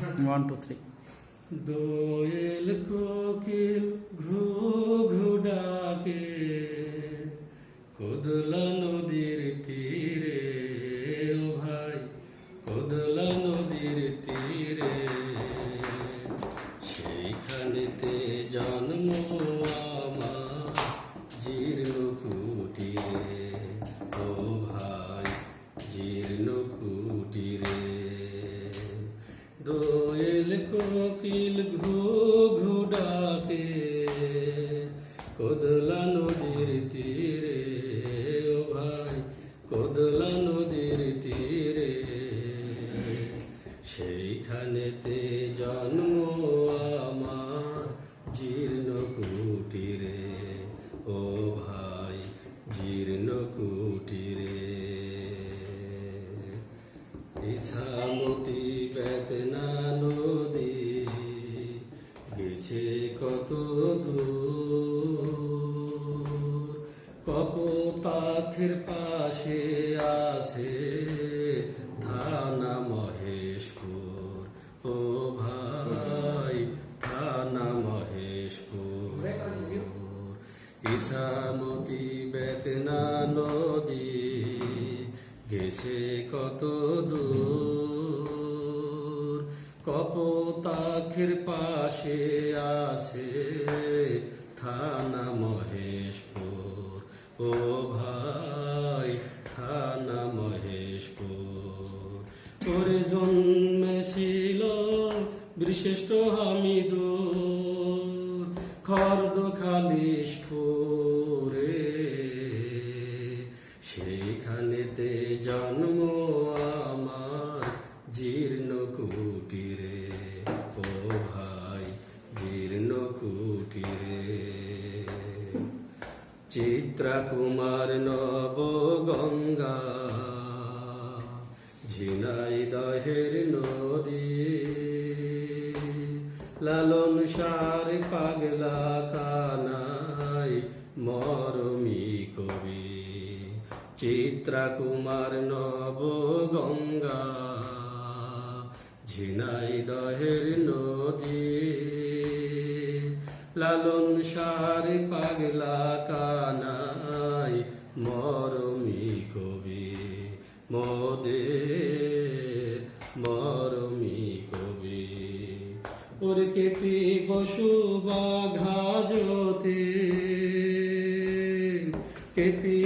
1 2 3 দোয়েল কোকিল ঘু ঘু ডাকে কোদলা নদীর তীরে, ও ভাই কোদলা নদীর তীরে, সেইখানেতে জন্ম আমার জীর্ণ কুটিরে, ও ভাই জীর্ণ কুটিরে। দোয়েল কোকিল ঘু ঘু ডাকে কোদলা নদীর তীরে, ও ভাই কোদলা নদীর তীরে, সেইখানেতে জন্ম আমার জীর্ণ কুটিরে, ও ভাই জীর্ণ কুটিরে। ইছামতি বেতনা নদী গেছে কত দূর, কপোতাক্ষের পাশে আছে থানা মহেশপুর, ও ভাই থানা মহেশপুর। ইছামতি বেতনা নদী গেছে কত দূর, কপোতাক্ষের পাশে আছে থানা মহেশপুর, ও ভাই থানা মহেশপুর। ওরে জন্মেছিল বীরশ্রেষ্ঠ হামিদুর খর্দ খালিশপুরে, সেইখানেতে জন্ম আমার জীর্ণ কুটিরে, ও ভাই জীর্ণ কুটিরে। চিত্রা কুমার নব গঙ্গা ঝিনাইদহের নদী, লালন সার পাগলা কানাই মরমি কবি। চিত্রা কুমার নব গঙ্গা ঝিনাইদহের নদী, লালন সার পাগলা কানাই মরমি কবি, মোদের মরমি কবি। ওর কেপি বসু বাঘা জ্যোতি, কেপি